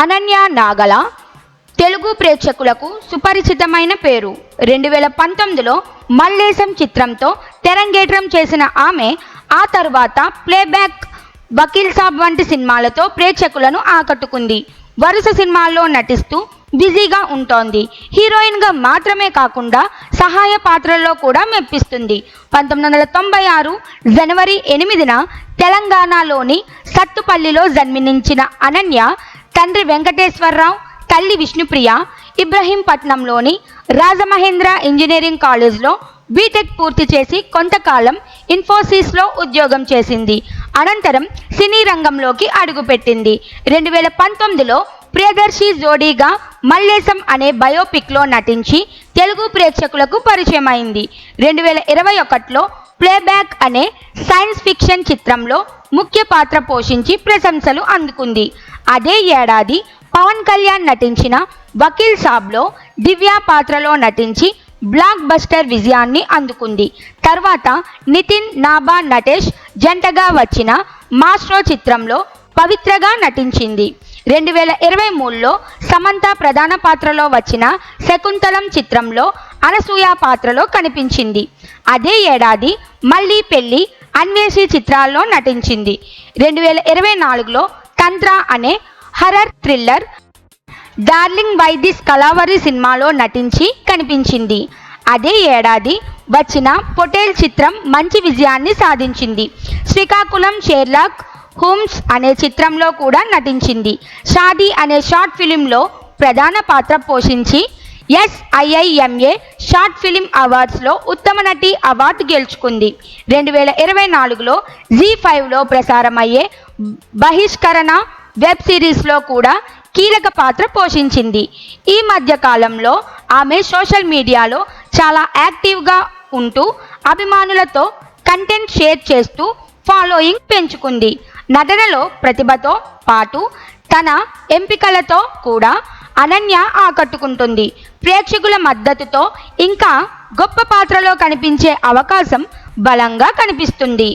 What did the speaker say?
అనన్య నాగల తెలుగు ప్రేక్షకులకు సుపరిచితమైన పేరు. 2019లో మల్లేశం చిత్రంతో తెరంగేట్రం చేసిన ఆమె ఆ తర్వాత ప్లేబ్యాక్, వకీల్ సాబ్ వంటి సినిమాలతో ప్రేక్షకులను ఆకట్టుకుంది. వరుస సినిమాల్లో నటిస్తూ బిజీగా ఉంటోంది. హీరోయిన్గా మాత్రమే కాకుండా సహాయ పాత్రల్లో కూడా మెప్పిస్తుంది. 1996 జనవరి 8న తెలంగాణలోని సత్తుపల్లిలో జన్మించిన అనన్య తండ్రి వెంకటేశ్వరరావు, తల్లి విష్ణుప్రియ ఇబ్రహీంపట్నంలోని రాజమహేంద్ర ఇంజనీరింగ్ కాలేజ్లో బీటెక్ పూర్తి చేసి కొంతకాలం ఇన్ఫోసిస్లో ఉద్యోగం చేసింది. అనంతరం సినీ రంగంలోకి అడుగుపెట్టింది. 2019లో ప్రియదర్శి జోడీగా మల్లేశం అనే బయోపిక్లో నటించి తెలుగు ప్రేక్షకులకు పరిచయమైంది. 2021లో ప్లేబ్యాక్ అనే సైన్స్ ఫిక్షన్ చిత్రంలో ముఖ్య పాత్ర పోషించి ప్రశంసలు అందుకుంది. అదే ఏడాది పవన్ కళ్యాణ్ నటించిన వకీల్ సాబ్లో దివ్య పాత్రలో నటించి బ్లాక్ బస్టర్ విజయాన్ని అందుకుంది. తర్వాత నితిన్, నాభా, నటేష్ జంటగా వచ్చిన మాస్ట్రో చిత్రంలో పవిత్రగా నటించింది. 2023లో సమంత ప్రధాన పాత్రలో వచ్చిన శకుంతలం చిత్రంలో అనసూయ పాత్రలో కనిపించింది. అదే ఏడాది మళ్ళీ పెళ్లి, అన్వేషి చిత్రాల్లో నటించింది. 2024లో తంత్ర అనే horror thriller darling by this కళావరి సినిమాలో నటించి కనిపించింది. అదే ఏడాది వచ్చిన పొటేల్ చిత్రం మంచి విజయాన్ని సాధించింది. శ్రీకాకుళం షెర్లాక్ హోమ్స్ అనే చిత్రంలో కూడా నటించింది. షాదీ అనే షార్ట్ ఫిలింలో ప్రధాన పాత్ర పోషించి SIIMA షార్ట్ ఫిలిం అవార్డ్స్లో ఉత్తమ నటి అవార్డు గెలుచుకుంది. 2024లో Zee5లో ప్రసారమయ్యే బహిష్కరణ వెబ్ సిరీస్లో కూడా కీలక పాత్ర పోషించింది. ఈ మధ్య కాలంలో ఆమె సోషల్ మీడియాలో చాలా యాక్టివ్గా ఉంటూ అభిమానులతో కంటెంట్ షేర్ చేస్తూ ఫాలోయింగ్ పెంచుకుంది. నటనలో ప్రతిభతో పాటు తన ఎంపికలతో కూడా అనన్య ఆకట్టుకుంటుంది. ప్రేక్షకుల మద్దతుతో ఇంకా గొప్ప పాత్రలో కనిపించే అవకాశం బలంగా కనిపిస్తుంది.